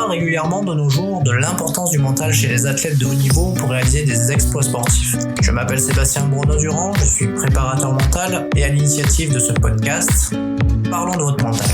parle régulièrement de nos jours de l'importance du mental chez les athlètes de haut niveau pour réaliser des exploits sportifs. Je m'appelle Sébastien Bruno-Durand, je suis préparateur mental et à l'initiative de ce podcast, parlons de votre mental.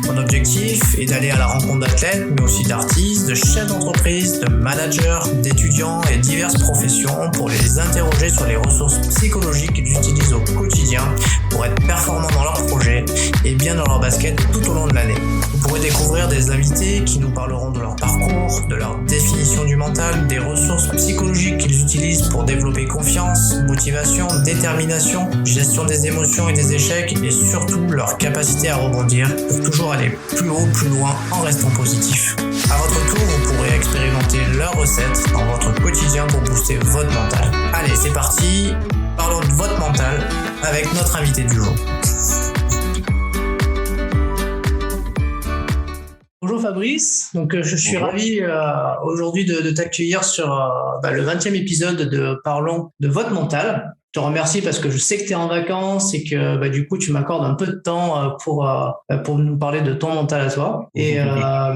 Mon objectif est d'aller à la rencontre d'athlètes, mais aussi d'artistes, de chefs d'entreprise, de managers, d'étudiants et diverses professions pour les interroger sur les ressources psychologiques qu'ils utilisent au quotidien pour être performants dans leurs projets et bien dans leur basket tout au long de l'année. Vous pourrez découvrir des invités qui nous parleront de leur parcours, de leur définition du mental, des ressources psychologiques qu'ils utilisent pour développer confiance, motivation, détermination, gestion des émotions et des échecs et surtout leur capacité à rebondir pour toujours aller plus haut, plus loin en restant positif. À votre tour, vous pourrez expérimenter leurs recettes dans votre quotidien pour booster votre mental. Allez, c'est parti, parlons de votre mental avec notre invité du jour. Bonjour Fabrice, donc je suis ravi aujourd'hui de t'accueillir sur le 20e épisode de Parlons de votre mental. Je te remercie parce que je sais que tu es en vacances et que du coup tu m'accordes un peu de temps pour nous parler de ton mental à toi. Et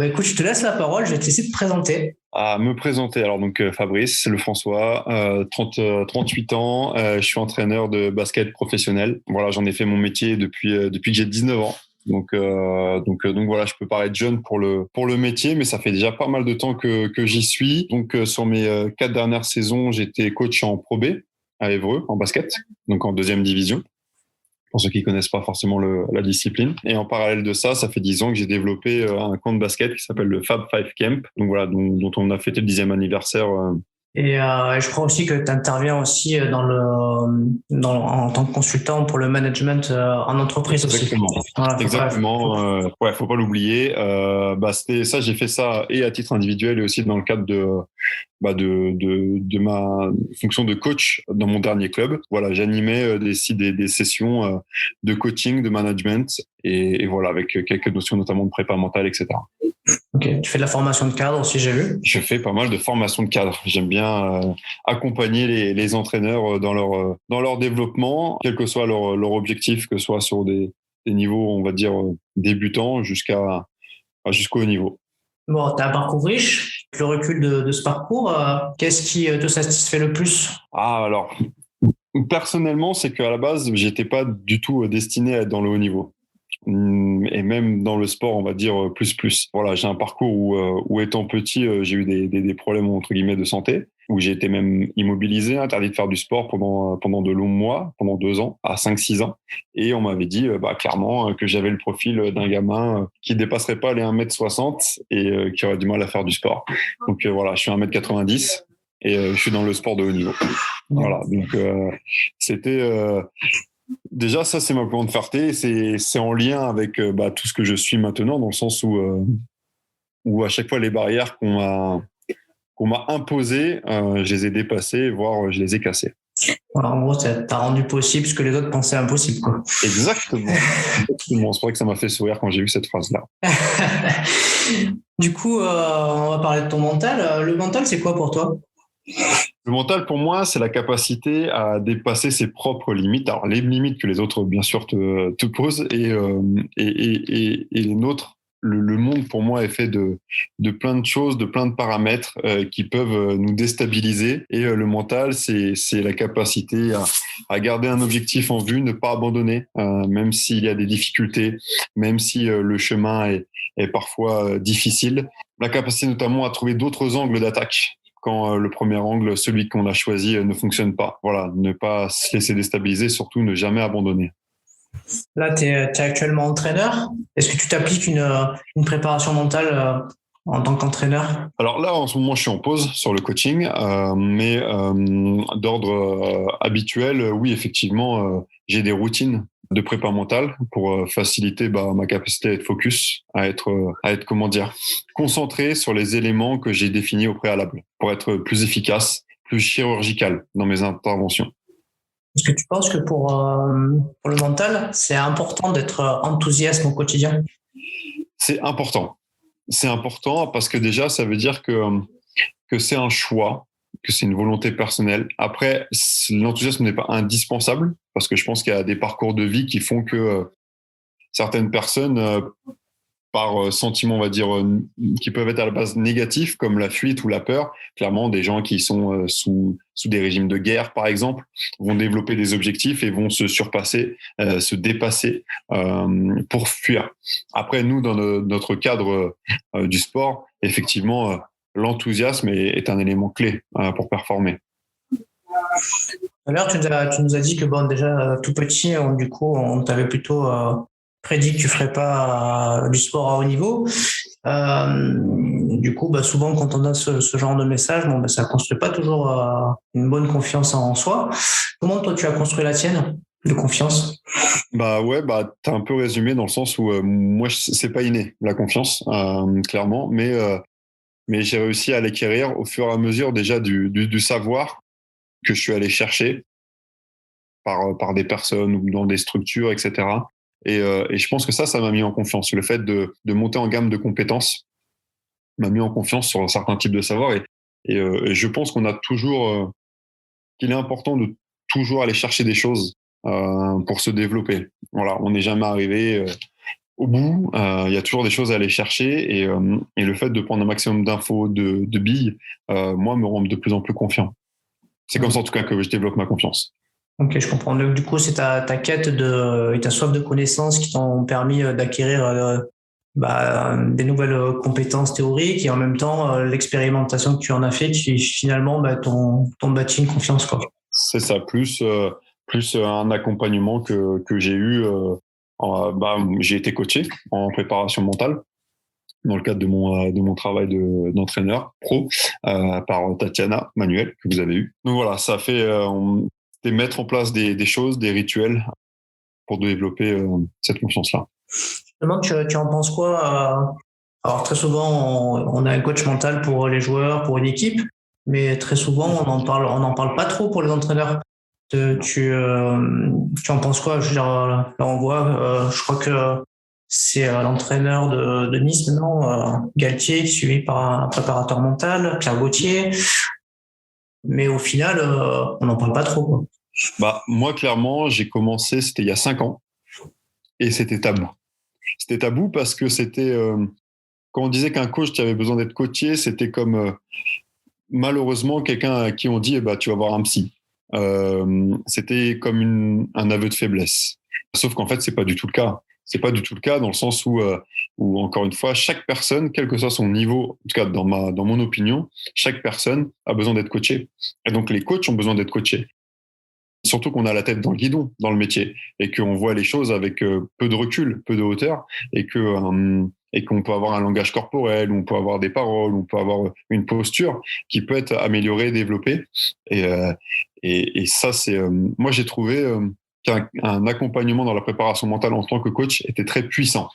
écoute, je te laisse la parole, je vais te laisser te présenter. À me présenter, alors donc Fabrice Lefrançois, 38 ans, je suis entraîneur de basket professionnel. Voilà, j'en ai fait mon métier depuis que j'ai 19 ans. Donc voilà, je peux paraître jeune pour le métier, mais ça fait déjà pas mal de temps que j'y suis. Donc sur mes 4 dernières saisons, j'étais coach en Pro B à Évreux en basket, donc en 2e division, pour ceux qui connaissent pas forcément la discipline. Et en parallèle de ça, ça fait 10 ans que j'ai développé un camp de basket qui s'appelle le Fab 5 Camp. Donc voilà, dont on a fêté le 10e anniversaire. Et je crois aussi que tu interviens aussi en tant que consultant pour le management en entreprise. Exactement. Aussi. Voilà, Exactement. Faut pas l'oublier. Ça, j'ai fait ça et à titre individuel et aussi dans le cadre de ma fonction de coach dans mon dernier club. Voilà, j'animais des sessions de coaching, de management et voilà, avec quelques notions notamment de prépa mentale, etc. Ok, tu fais de la formation de cadre aussi, j'ai vu. Je fais pas mal de formation de cadre. J'aime bien accompagner les entraîneurs dans leur développement, quel que soit leur objectif, que ce soit sur des niveaux, on va dire, débutants jusqu'au haut niveau. Bon, tu as un parcours riche. Le recul de ce parcours, qu'est-ce qui te satisfait le plus? Alors, personnellement, c'est qu'à la base, j'étais pas du tout destiné à être dans le haut niveau. Et même dans le sport, on va dire plus. Voilà, j'ai un parcours où étant petit, j'ai eu des problèmes entre guillemets de santé, où j'ai été même immobilisé, interdit de faire du sport pendant de longs mois, pendant 2 ans, à 5-6 ans. Et on m'avait dit clairement que j'avais le profil d'un gamin qui dépasserait pas les 1m60 et qui aurait du mal à faire du sport. Donc voilà, je suis 1m90 et je suis dans le sport de haut niveau. Voilà, donc c'était... Déjà, ça, c'est ma plus grande fierté. C'est en lien avec tout ce que je suis maintenant, dans le sens où à chaque fois, les barrières qu'on m'a imposées, je les ai dépassées, voire je les ai cassées. Voilà, en gros, t'as rendu possible ce que les autres pensaient impossible, quoi. Exactement. C'est vrai que ça m'a fait sourire quand j'ai vu cette phrase-là. Du coup, on va parler de ton mental. Le mental, c'est quoi pour toi? Le mental, pour moi, c'est la capacité à dépasser ses propres limites. Alors, les limites que les autres, bien sûr, te posent et les nôtres. Le monde, pour moi, est fait de plein de choses, de plein de paramètres qui peuvent nous déstabiliser. Et le mental, c'est la capacité à garder un objectif en vue, ne pas abandonner, même s'il y a des difficultés, même si le chemin est parfois difficile. La capacité notamment à trouver d'autres angles d'attaque quand le premier angle, celui qu'on a choisi, ne fonctionne pas. Voilà, ne pas se laisser déstabiliser, surtout ne jamais abandonner. Là, tu es actuellement entraîneur. Est-ce que tu t'appliques une préparation mentale en tant qu'entraîneur? Alors là, en ce moment, je suis en pause sur le coaching, mais d'ordre habituel, oui, effectivement, j'ai des routines de prépa mentale pour faciliter ma capacité à être focus, à être comment dire, concentré sur les éléments que j'ai définis au préalable pour être plus efficace, plus chirurgical dans mes interventions. Est-ce que tu penses que pour le mental, c'est important d'être enthousiaste au quotidien? C'est important. C'est important parce que déjà, ça veut dire que c'est un choix, que c'est une volonté personnelle. Après, l'enthousiasme n'est pas indispensable parce que je pense qu'il y a des parcours de vie qui font que certaines personnes par sentiments, on va dire, qui peuvent être à la base négatifs, comme la fuite ou la peur. Clairement, des gens qui sont sous des régimes de guerre, par exemple, vont développer des objectifs et vont se surpasser, se dépasser pour fuir. Après, nous, dans notre cadre du sport, effectivement, l'enthousiasme est un élément clé pour performer. Tout à l'heure, tu nous as dit que bon, déjà tout petit, du coup, on t'avait plutôt prédit que tu ferais pas du sport à haut niveau. Du coup, souvent quand on a ce genre de message, bon, ça construit pas toujours une bonne confiance en soi. Comment toi tu as construit la tienne de confiance? Ouais, t'as un peu résumé dans le sens où moi c'est pas inné la confiance, clairement, mais j'ai réussi à l'acquérir au fur et à mesure déjà du savoir que je suis allé chercher par des personnes ou dans des structures, etc. Et je pense que ça m'a mis en confiance. Le fait de monter en gamme de compétences m'a mis en confiance sur un certain type de savoir. Et je pense qu'on a toujours, qu'il est important de toujours aller chercher des choses pour se développer. Voilà, on n'est jamais arrivé au bout. Il y a toujours des choses à aller chercher. Et le fait de prendre un maximum d'infos, de billes, moi, me rend de plus en plus confiant. C'est comme ça, en tout cas, que je développe ma confiance. Ok, je comprends. Donc, du coup, c'est ta quête et ta soif de connaissances qui t'ont permis d'acquérir des nouvelles compétences théoriques et en même temps l'expérimentation que tu en as fait qui finalement t'ont bâti une confiance, quoi. C'est ça, plus un accompagnement que j'ai eu. J'ai été coaché en préparation mentale dans le cadre de mon travail d'entraîneur pro par Tatiana Manuel que vous avez eu. Donc voilà, ça fait c'était mettre en place des choses, des rituels pour développer cette confiance-là. Justement, tu en penses quoi? Alors très souvent, on a un coach mental pour les joueurs, pour une équipe, mais très souvent, on n'en parle pas trop pour les entraîneurs. Tu en penses quoi? Je veux dire, là, on voit, je crois que c'est l'entraîneur de Nice maintenant, Galtier, suivi par un préparateur mental, Pierre Gauthier. Mais au final, on n'en parle pas trop, quoi. Moi, clairement, j'ai commencé, c'était il y a 5 ans, et c'était tabou. C'était tabou parce que c'était quand on disait qu'un coach qui avait besoin d'être coaché, c'était comme malheureusement quelqu'un à qui on dit tu vas voir un psy. C'était comme un aveu de faiblesse. Sauf qu'en fait, c'est pas du tout le cas. C'est pas du tout le cas dans le sens où encore une fois, chaque personne, quel que soit son niveau, en tout cas dans mon opinion, chaque personne a besoin d'être coachée. Et donc les coachs ont besoin d'être coachés. Surtout qu'on a la tête dans le guidon dans le métier et qu'on voit les choses avec peu de recul, peu de hauteur et qu'on peut avoir un langage corporel, on peut avoir des paroles, on peut avoir une posture qui peut être améliorée, développée. Et ça, c'est moi j'ai trouvé qu'un accompagnement dans la préparation mentale en tant que coach était très puissant.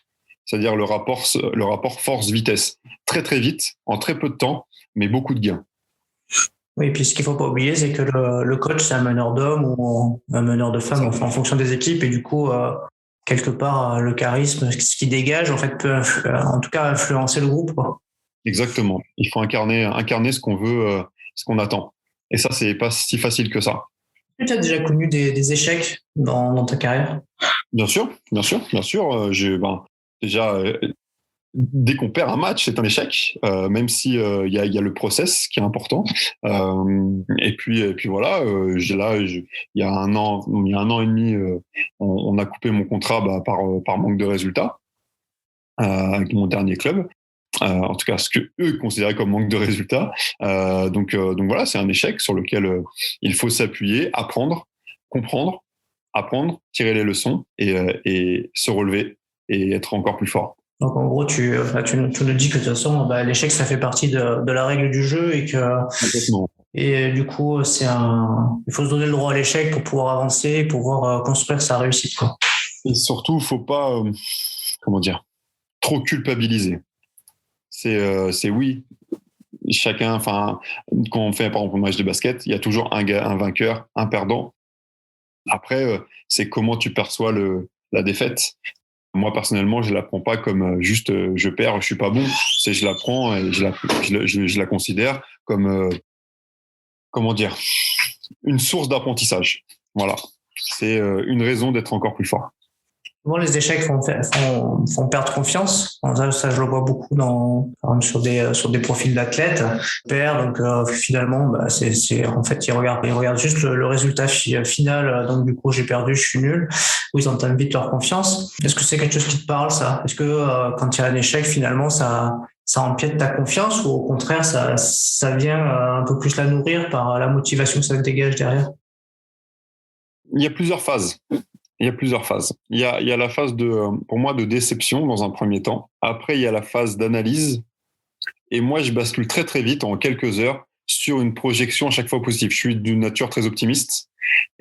C'est-à-dire le rapport force-vitesse, très très vite, en très peu de temps, mais beaucoup de gains. Oui, et puis ce qu'il faut pas oublier, c'est que le coach, c'est un meneur d'hommes ou un meneur de femmes, enfin, en fonction des équipes, et du coup, quelque part, le charisme, ce qui dégage, en fait, peut, en tout cas, influencer le groupe, quoi. Exactement. Il faut incarner ce qu'on veut, ce qu'on attend. Et ça, c'est pas si facile que ça. Tu as déjà connu des échecs dans ta carrière? Bien sûr. Déjà, dès qu'on perd un match, c'est un échec, même si il y a le process qui est important. Et puis voilà, il y a un an et demi, on a coupé mon contrat par manque de résultats avec mon dernier club. En tout cas, ce que eux considéraient comme manque de résultats. Donc voilà, c'est un échec sur lequel il faut s'appuyer, apprendre, comprendre, apprendre, tirer les leçons et se relever et être encore plus fort. Donc en gros, tu nous dis que de toute façon, l'échec, ça fait partie de la règle du jeu et du coup, il faut se donner le droit à l'échec pour pouvoir avancer, pour pouvoir construire sa réussite, quoi. Et surtout, faut pas, trop culpabiliser. C'est oui, chacun, enfin, quand on fait par exemple un match de basket, il y a toujours un vainqueur, un perdant. Après, c'est comment tu perçois la défaite. Moi, personnellement, je la prends pas comme juste je perds, je suis pas bon. Je la prends et je la considère comme une source d'apprentissage. Voilà, c'est une raison d'être encore plus fort. Souvent, les échecs font perdre confiance. Ça, je le vois beaucoup sur des profils d'athlètes. Ils perdent, donc finalement, en fait, ils regardent juste le résultat final. Donc du coup, j'ai perdu, je suis nul. Ou ils entament vite leur confiance. Est-ce que c'est quelque chose qui te parle, ça? Est-ce que quand il y a un échec, finalement, ça empiète ta confiance, ou au contraire, ça vient un peu plus la nourrir par la motivation que ça te dégage derrière? Il y a plusieurs phases. Il y a la phase pour moi, de déception dans un premier temps. Après, il y a la phase d'analyse. Et moi, je bascule très, très vite, en quelques heures, sur une projection à chaque fois positive. Je suis d'une nature très optimiste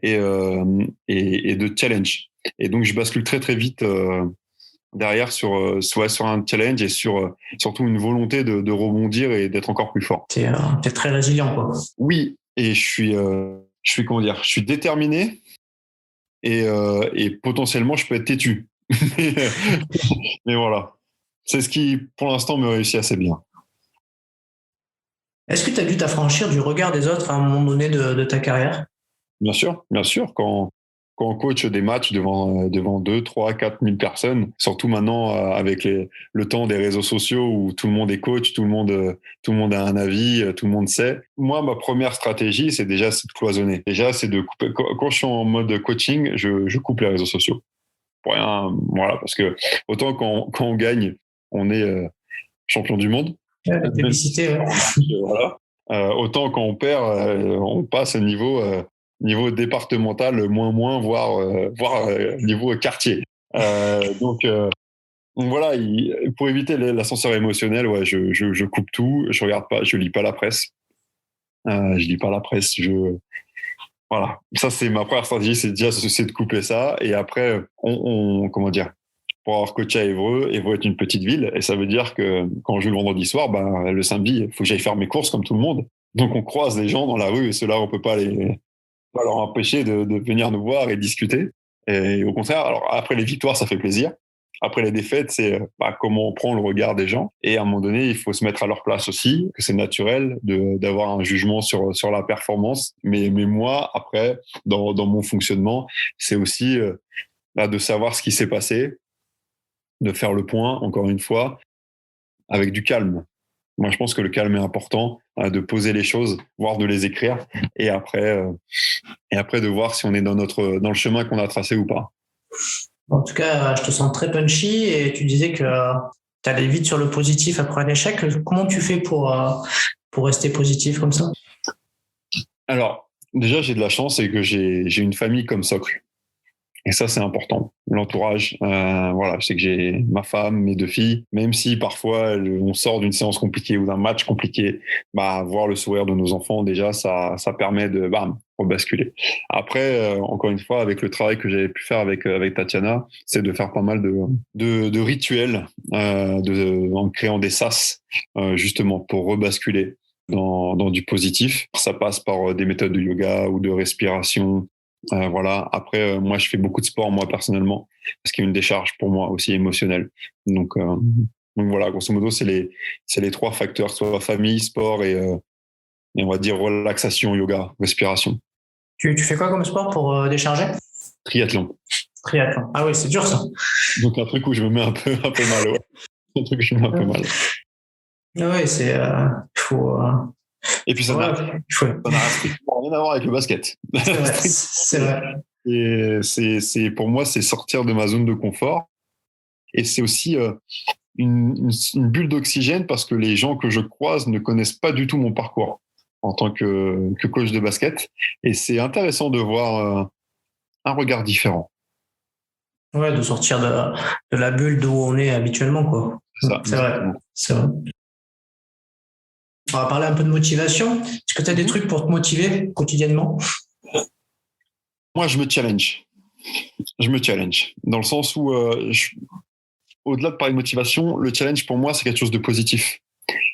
et de challenge. Et donc, je bascule très, très vite derrière sur un challenge et surtout une volonté de rebondir et d'être encore plus fort. T'es très résilient, quoi. Oui, et je suis déterminé. Et potentiellement, je peux être têtu. Mais voilà. C'est ce qui, pour l'instant, me réussit assez bien. Est-ce que tu as dû t'affranchir du regard des autres à un moment donné de ta carrière? Bien sûr. Quand on coach des matchs devant 2, 3, 4 000 personnes, surtout maintenant avec le temps des réseaux sociaux où tout le monde est coach, tout le monde a un avis, tout le monde sait. Moi, ma première stratégie, c'est de cloisonner. Déjà, c'est de couper. Quand je suis en mode coaching, je coupe les réseaux sociaux. Pour rien, voilà, parce que autant quand on gagne, on est champion du monde. Ouais, la publicité, ouais. Voilà. Autant quand on perd, on passe au niveau départemental, voire niveau quartier. Donc voilà, pour éviter l'ascenseur émotionnel, ouais, je coupe tout, je regarde pas, je lis pas la presse. Voilà, ça c'est ma première stratégie, c'est de couper ça. Et après, comment dire, pour avoir coaché à Évreux est une petite ville, et ça veut dire que quand on joue le vendredi soir, le samedi, il faut que j'aille faire mes courses comme tout le monde. Donc on croise des gens dans la rue, et ceux-là, on peut pas leur empêcher de venir nous voir et discuter. Et au contraire, alors après les victoires, ça fait plaisir. Après les défaites, c'est comment on prend le regard des gens. Et à un moment donné, il faut se mettre à leur place aussi, que c'est naturel d'avoir un jugement sur la performance. Mais moi, après, dans mon fonctionnement, c'est aussi de savoir ce qui s'est passé, de faire le point, encore une fois, avec du calme. Moi, je pense que le calme est important, de poser les choses, voire de les écrire, et après de voir si on est dans le chemin qu'on a tracé ou pas. En tout cas, je te sens très punchy, et tu disais que tu allais vite sur le positif après un échec. Comment tu fais pour rester positif comme ça? Alors, déjà, j'ai de la chance, c'est que j'ai une famille comme socle. Et ça, c'est important. L'entourage, voilà, je sais que j'ai ma femme, mes 2 filles, même si parfois on sort d'une séance compliquée ou d'un match compliqué, voir le sourire de nos enfants, déjà, ça permet de rebasculer. Après, encore une fois, avec le travail que j'avais pu faire avec Tatiana, c'est de faire pas mal de rituels, en créant des sas, justement, pour rebasculer dans du positif. Ça passe par des méthodes de yoga ou de respiration. Voilà. Après, moi, je fais beaucoup de sport, moi, personnellement, parce qu'il y a une décharge pour moi aussi émotionnelle. Donc voilà, grosso modo, c'est les 3 facteurs, soit famille, sport et on va dire relaxation, yoga, respiration. Tu fais quoi comme sport pour décharger? Triathlon. Triathlon. Ah oui, c'est dur, ça. Donc un truc où je me mets un peu mal, ouais. Un truc où je me mets un peu mal. Ah oui, c'est faut. Et puis ça n'a strictement rien à voir avec le basket. C'est vrai. Et c'est pour moi, c'est sortir de ma zone de confort. Et c'est aussi une bulle d'oxygène, parce que les gens que je croise ne connaissent pas du tout mon parcours en tant que coach de basket. Et c'est intéressant de voir un regard différent. Ouais, de sortir de la bulle d'où on est habituellement, quoi. C'est vrai. C'est vrai. On va parler un peu de motivation. Est-ce que tu as des trucs pour te motiver quotidiennement? Moi, je me challenge. Dans le sens où, au-delà de parler de motivation, le challenge pour moi, c'est quelque chose de positif.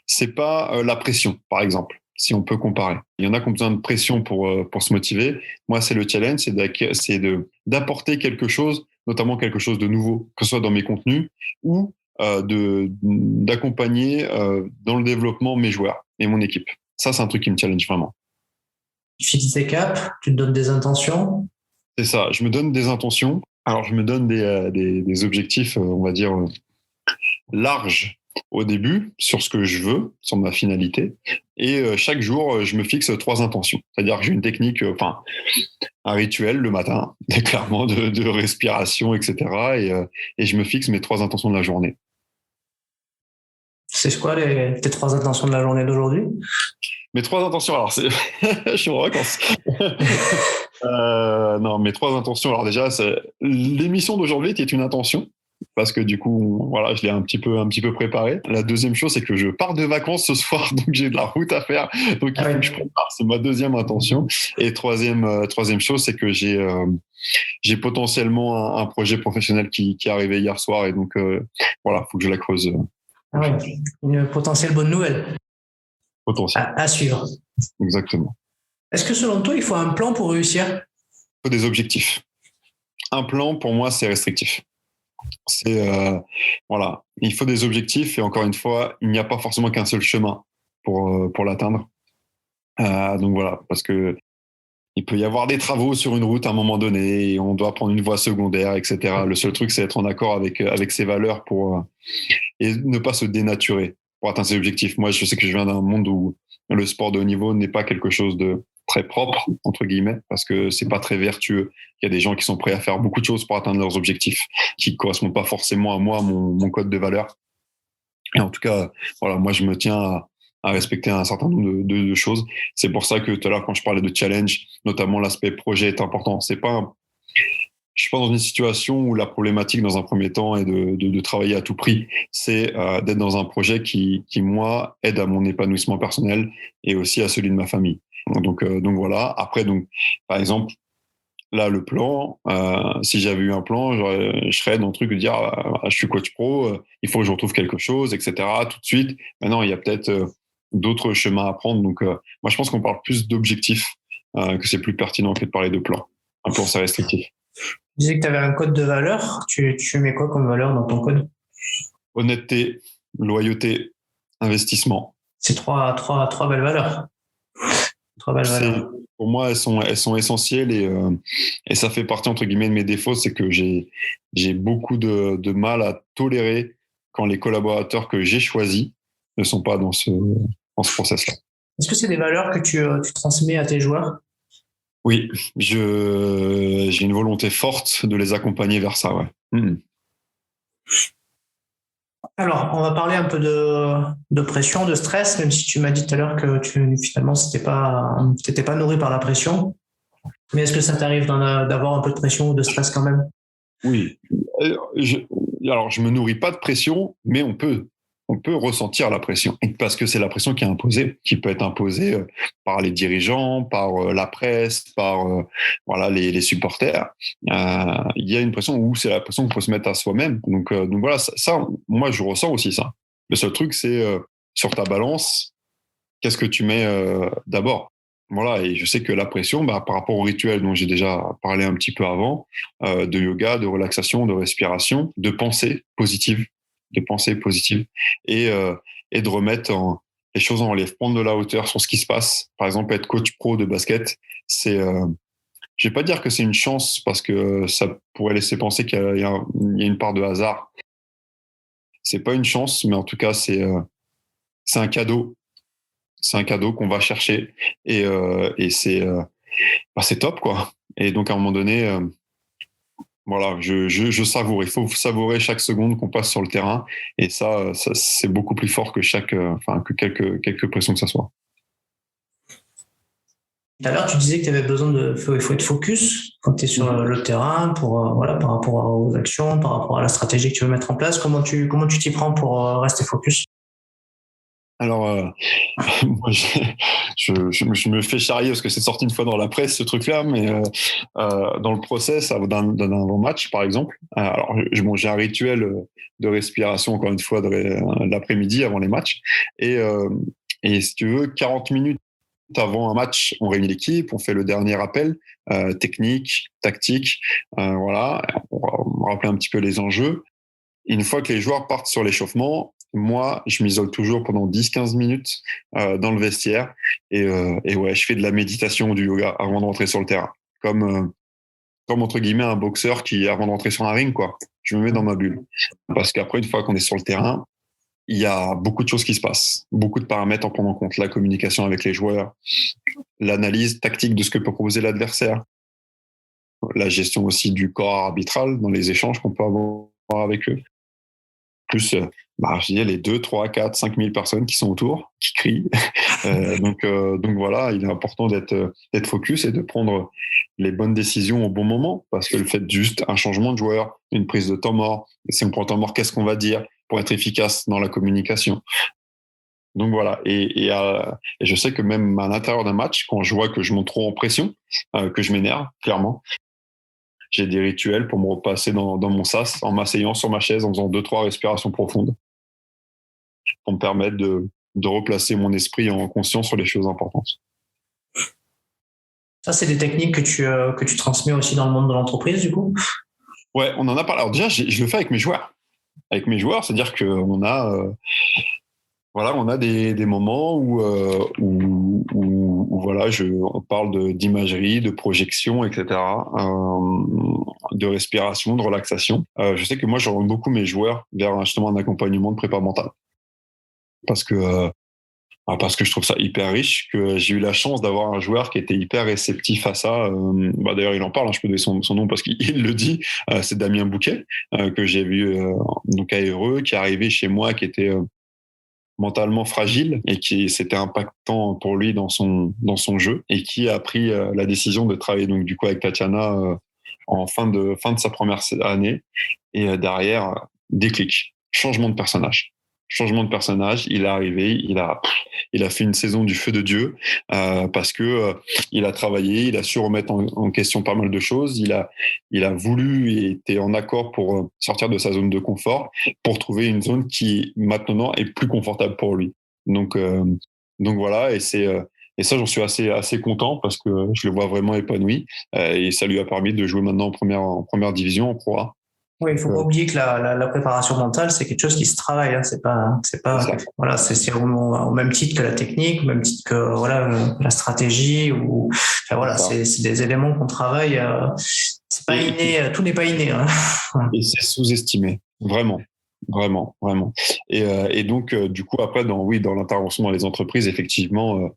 C'est pas la pression, par exemple, si on peut comparer. Il y en a qui ont besoin de pression pour se motiver. Moi, c'est le challenge, c'est d'apporter quelque chose, notamment quelque chose de nouveau, que ce soit dans mes contenus ou d'accompagner dans le développement mes joueurs et mon équipe. Ça, c'est un truc qui me challenge vraiment. Tu fixes tes caps, tu te donnes des intentions. C'est ça, je me donne des intentions Alors, je me donne des objectifs, on va dire, larges au début sur ce que je veux, sur ma finalité. Et chaque jour, je me fixe 3 intentions. C'est-à-dire que j'ai une technique, un rituel le matin, clairement, de respiration, etc. Et je me fixe mes 3 intentions de la journée. C'est quoi tes 3 intentions de la journée d'aujourd'hui? Mes 3 intentions, alors je suis en vacances. Non, mes 3 intentions, alors déjà, c'est l'émission d'aujourd'hui qui est une intention, parce que du coup, voilà, je l'ai un petit peu préparé. La deuxième chose, c'est que je pars de vacances ce soir, donc j'ai de la route à faire, donc il faut que je prépare. C'est ma deuxième intention. Et troisième chose, c'est que j'ai potentiellement un projet professionnel qui est arrivé hier soir, et donc voilà, faut que je la creuse. Ah ouais, une potentielle bonne nouvelle. Potentiel. À suivre. Exactement. Est-ce que selon toi, il faut un plan pour réussir? Il faut des objectifs. Un plan, pour moi, c'est restrictif. C'est voilà, il faut des objectifs et encore une fois, il n'y a pas forcément qu'un seul chemin pour l'atteindre. Donc voilà, parce que il peut y avoir des travaux sur une route à un moment donné et on doit prendre une voie secondaire, etc. Le seul truc, c'est être en accord avec ses valeurs et ne pas se dénaturer pour atteindre ses objectifs. Moi, je sais que je viens d'un monde où le sport de haut niveau n'est pas quelque chose de très propre, entre guillemets, parce que c'est pas très vertueux. Il y a des gens qui sont prêts à faire beaucoup de choses pour atteindre leurs objectifs, qui correspondent pas forcément à moi, mon code de valeurs. Et en tout cas, voilà, moi, je me tiens à respecter un certain nombre de choses. C'est pour ça que tout à l'heure, quand je parlais de challenge, notamment l'aspect projet est important. Je suis pas dans une situation où la problématique dans un premier temps est de travailler à tout prix. C'est d'être dans un projet qui, moi, aide à mon épanouissement personnel et aussi à celui de ma famille. Donc voilà. Après, donc, par exemple, là, le plan, si j'avais eu un plan, je serais dans le truc de dire, je suis coach pro, il faut que je retrouve quelque chose, etc. tout de suite. Maintenant, il y a peut-être d'autres chemins à prendre. Donc, moi, je pense qu'on parle plus d'objectifs, que c'est plus pertinent que de parler de plan. Un plan, c'est restrictif. Tu disais que tu avais un code de valeur. Tu mets quoi comme valeur dans ton code? Honnêteté, loyauté, investissement. C'est trois belles valeurs. Trois belles valeurs. Pour moi, elles sont essentielles et ça fait partie, entre guillemets, de mes défauts. C'est que j'ai beaucoup de mal à tolérer quand les collaborateurs que j'ai choisis ne sont pas dans ce process-là. Est-ce que c'est des valeurs que tu transmets à tes joueurs? Oui, j'ai une volonté forte de les accompagner vers ça, ouais. Alors, on va parler un peu de pression, de stress, même si tu m'as dit tout à l'heure que finalement, t'étais pas nourri par la pression. Mais est-ce que ça t'arrive d'avoir un peu de pression ou de stress quand même? Oui. Alors, je me nourris pas de pression, mais on peut ressentir la pression parce que c'est la pression qui est imposée, qui peut être imposée par les dirigeants, par la presse, par voilà les supporters. Il y a une pression où c'est la pression qu'on peut se mettre à soi-même. Donc voilà, ça, moi je ressens aussi ça. Le seul truc, c'est sur ta balance, qu'est-ce que tu mets d'abord. Voilà, et je sais que la pression, par rapport au rituel dont j'ai déjà parlé un petit peu avant, de yoga, de relaxation, de respiration, de pensée positive et de remettre les choses en relief, prendre de la hauteur sur ce qui se passe. Par exemple, être coach pro de basket, je vais pas dire que c'est une chance parce que ça pourrait laisser penser qu'il y a une part de hasard. C'est pas une chance, mais en tout cas, c'est un cadeau. C'est un cadeau qu'on va chercher et c'est top, quoi. Et donc, à un moment donné, voilà, je savoure. Il faut savourer chaque seconde qu'on passe sur le terrain. Et ça c'est beaucoup plus fort que que quelques pressions que ça soit. Tout à l'heure, tu disais que tu avais besoin il faut être focus quand tu es sur le terrain par rapport aux actions, par rapport à la stratégie que tu veux mettre en place. Comment tu t'y prends pour rester focus? Alors, moi, je me fais charrier parce que c'est sorti une fois dans la presse, ce truc-là, mais dans le process d'un match, par exemple, alors j'ai un rituel de respiration, encore une fois, de l'après-midi avant les matchs. Et si tu veux, 40 minutes avant un match, on réunit l'équipe, on fait le dernier appel technique, tactique, voilà, on va rappeler un petit peu les enjeux. Et une fois que les joueurs partent sur l'échauffement, moi, je m'isole toujours pendant 10-15 minutes dans le vestiaire et ouais, je fais de la méditation ou du yoga avant de rentrer sur le terrain. Comme comme entre guillemets un boxeur qui, avant d'entrer sur un ring, quoi. Je me mets dans ma bulle. Parce qu'après, une fois qu'on est sur le terrain, il y a beaucoup de choses qui se passent, beaucoup de paramètres à prendre en compte. La communication avec les joueurs, l'analyse tactique de ce que peut proposer l'adversaire, la gestion aussi du corps arbitral dans les échanges qu'on peut avoir avec eux. Plus, je dirais les 2, 3, 4, 5 000 personnes qui sont autour, qui crient. Donc voilà, il est important d'être focus et de prendre les bonnes décisions au bon moment, parce que le fait juste un changement de joueur, une prise de temps mort, si on prend temps mort, qu'est-ce qu'on va dire pour être efficace dans la communication. Donc voilà, et je sais que même à l'intérieur d'un match, quand je vois que je monte trop en pression, que je m'énerve, clairement, j'ai des rituels pour me repasser dans mon sas en m'asseyant sur ma chaise, en faisant 2-3 respirations profondes pour me permettre de replacer mon esprit en conscience sur les choses importantes. Ça, c'est des techniques que tu transmets aussi dans le monde de l'entreprise, du coup? Ouais, on en a parlé. Alors déjà, je le fais avec mes joueurs. Avec mes joueurs, c'est-à-dire qu'on a... on a des moments où voilà, on parle d'imagerie, de projection, etc., de respiration, de relaxation. Je sais que moi, j'oriente beaucoup mes joueurs vers justement un accompagnement de prépa mentale. Parce que je trouve ça hyper riche, que j'ai eu la chance d'avoir un joueur qui était hyper réceptif à ça. D'ailleurs, il en parle, je peux donner son nom parce qu'il le dit. C'est Damien Bouquet, que j'ai vu donc à Heureux, qui est arrivé chez moi, qui était... mentalement fragile et qui c'était impactant pour lui dans son jeu, et qui a pris la décision de travailler donc du coup avec Tatiana en fin de sa première année, et derrière déclic, changement de personnage, il est arrivé, il a fait une saison du feu de Dieu, parce que il a travaillé, il a su remettre en question pas mal de choses, il a voulu et était en accord pour sortir de sa zone de confort, pour trouver une zone qui maintenant est plus confortable pour lui. Donc voilà, et ça, j'en suis assez content, parce que je le vois vraiment épanoui, et ça lui a permis de jouer maintenant en première division, en Pro A. Oui, il faut pas oublier que la préparation mentale, c'est quelque chose qui se travaille, hein. C'est pas, voilà, c'est au même titre que la technique, au même titre que, voilà, la stratégie, ou, enfin, voilà, c'est des éléments qu'on travaille, c'est pas inné, tout n'est pas inné, hein. Et c'est sous-estimé. Vraiment. Vraiment, vraiment. Et donc, du coup, après, dans l'intervention dans les entreprises, effectivement,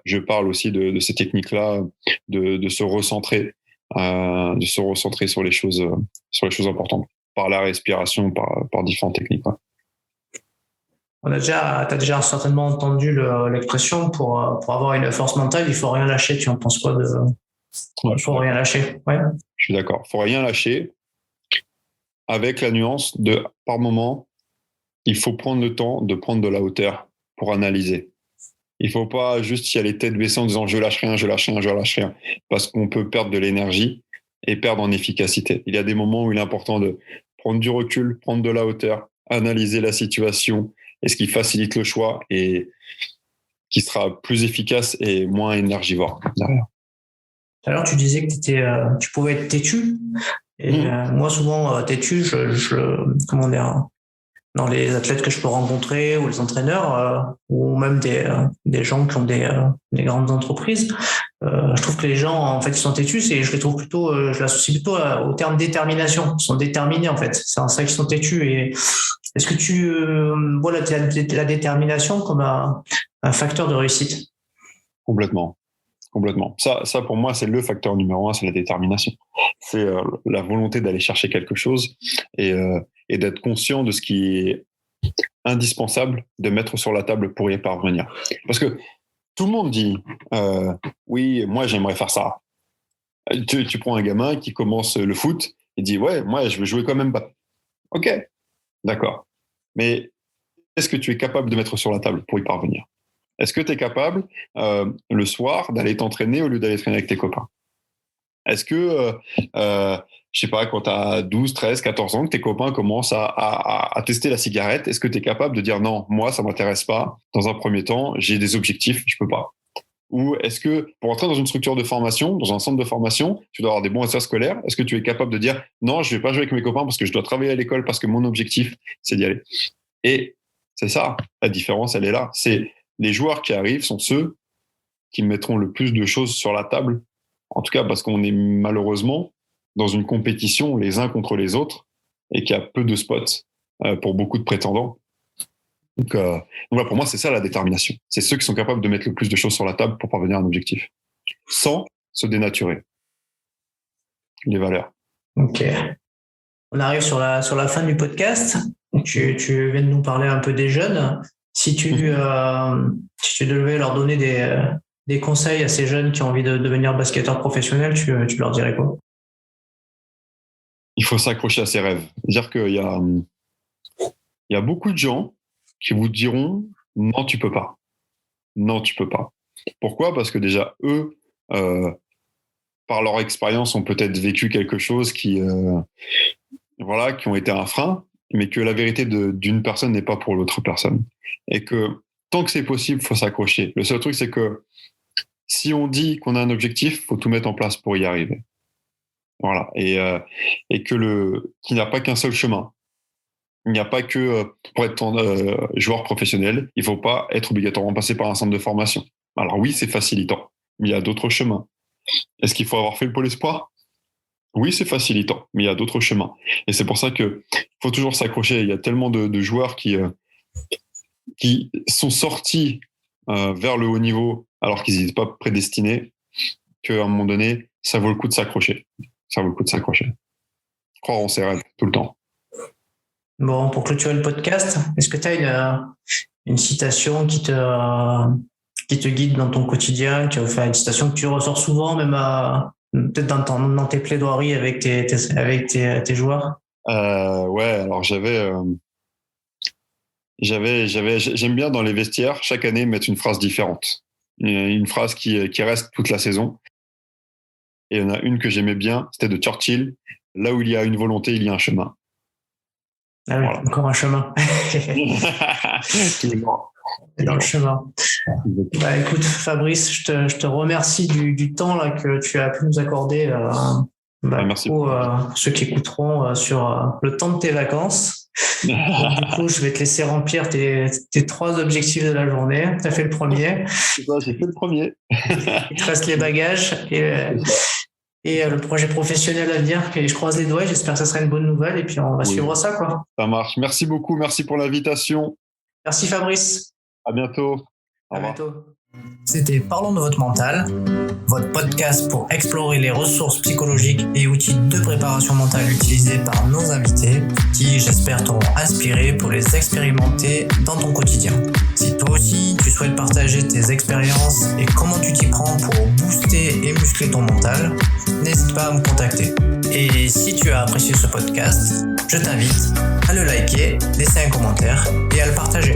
je parle aussi de ces techniques-là, de se recentrer, sur les choses importantes, par la respiration, par différentes techniques. Ouais. T'as déjà certainement entendu l'expression pour avoir une force mentale, il faut rien lâcher. Tu en penses quoi il faut rien lâcher? Ouais. Je suis d'accord. Faut rien lâcher, avec la nuance de, par moment, il faut prendre le temps de prendre de la hauteur pour analyser. Il faut pas juste y aller tête baissée en disant je lâche rien, parce qu'on peut perdre de l'énergie et perdre en efficacité. Il y a des moments où il est important de prendre du recul, prendre de la hauteur, analyser la situation, et ce qui facilite le choix et qui sera plus efficace et moins énergivore derrière. Tout à l'heure, tu disais que tu pouvais être têtu. Et moi, souvent, têtu, comment dire, dans les athlètes que je peux rencontrer, ou les entraîneurs, ou même des gens qui ont des grandes entreprises, je trouve que les gens, en fait, qui sont têtus, je les trouve plutôt, je l'associe plutôt au terme détermination. Ils sont déterminés, en fait. C'est en ça qu'ils sont têtus. Et est-ce que tu vois la détermination comme un facteur de réussite? Complètement. Ça, pour moi, c'est le facteur numéro 1, c'est la détermination. C'est la volonté d'aller chercher quelque chose, et d'être conscient de ce qui est indispensable de mettre sur la table pour y parvenir. Parce que tout le monde dit oui, moi j'aimerais faire ça. Tu prends un gamin qui commence le foot et dit ouais, moi je veux jouer quand même pas. Ok, d'accord. Mais est-ce que tu es capable de mettre sur la table pour y parvenir? Est-ce que tu es capable le soir d'aller t'entraîner au lieu d'aller traîner avec tes copains? Est-ce que, je sais pas, quand tu as 12, 13, 14 ans, que tes copains commencent à tester la cigarette, est-ce que tu es capable de dire non, moi ça m'intéresse pas, dans un premier temps, j'ai des objectifs, je peux pas? Ou est-ce que pour entrer dans une structure de formation, dans un centre de formation, tu dois avoir des bons résultats scolaires, est-ce que tu es capable de dire non, je vais pas jouer avec mes copains parce que je dois travailler à l'école, parce que mon objectif c'est d'y aller? Et c'est ça, la différence, elle est là. C'est les joueurs qui arrivent sont ceux qui mettront le plus de choses sur la table, en tout cas parce qu'on est malheureusement dans une compétition les uns contre les autres et qu'il y a peu de spots pour beaucoup de prétendants. Donc voilà, pour moi, c'est ça la détermination. C'est ceux qui sont capables de mettre le plus de choses sur la table pour parvenir à un objectif, sans se dénaturer. Les valeurs. Ok. On arrive sur la fin du podcast. Tu viens de nous parler un peu des jeunes. Si tu devais leur donner des conseils à ces jeunes qui ont envie de devenir basketteurs professionnels, tu leur dirais quoi? Il faut s'accrocher à ses rêves. C'est-à-dire qu'il y a beaucoup de gens qui vous diront « Non, tu peux pas. Non, tu peux pas. » Pourquoi ? Parce que déjà, eux, par leur expérience, ont peut-être vécu quelque chose qui ont été un frein, mais que la vérité d'une personne n'est pas pour l'autre personne. Et que tant que c'est possible, il faut s'accrocher. Le seul truc, c'est que si on dit qu'on a un objectif, il faut tout mettre en place pour y arriver. Voilà. Et qu'il n'y a pas qu'un seul chemin. Il n'y a pas que pour être joueur professionnel, il ne faut pas être obligatoirement passé par un centre de formation. Alors oui, c'est facilitant, mais il y a d'autres chemins. Est-ce qu'il faut avoir fait le pôle espoir ? Oui, c'est facilitant, mais il y a d'autres chemins. Et c'est pour ça qu'il faut toujours s'accrocher. Il y a tellement de joueurs qui sont sortis vers le haut niveau alors qu'ils n'étaient pas prédestinés, qu'à un moment donné, ça vaut le coup de s'accrocher. Ça vaut le coup de s'accrocher. Croire en ses rêves tout le temps. Bon, pour clôturer le podcast, est-ce que tu as une citation qui te guide dans ton quotidien, une citation que tu ressors souvent, même peut-être dans tes plaidoiries avec tes joueurs? Ouais, alors j'aime bien dans les vestiaires, chaque année, mettre une phrase différente. Une phrase qui reste toute la saison. Et il y en a une que j'aimais bien, c'était de Churchill. Là où il y a une volonté, il y a un chemin. Ah oui, voilà. Encore un chemin. Toujours. Dans le chemin. Bah, écoute, Fabrice, je te remercie du temps là, que tu as pu nous accorder. Merci. Pour ceux qui écouteront sur le temps de tes vacances. Donc, du coup, je vais te laisser remplir tes 3 objectifs de la journée. Tu as fait le premier. C'est ça, j'ai fait le premier. Il te reste les bagages et le projet professionnel à venir. Et je croise les doigts. J'espère que ça sera une bonne nouvelle. Et puis, on va suivre ça, quoi. Ça marche. Merci beaucoup. Merci pour l'invitation. Merci, Fabrice. À bientôt. À bientôt. C'était Parlons de votre mental, votre podcast pour explorer les ressources psychologiques et outils de préparation mentale utilisés par nos invités qui, j'espère, t'auront inspiré pour les expérimenter dans ton quotidien. Si toi aussi, tu souhaites partager tes expériences et comment tu t'y prends pour booster et muscler ton mental, n'hésite pas à me contacter. Et si tu as apprécié ce podcast, je t'invite à le liker, laisser un commentaire et à le partager.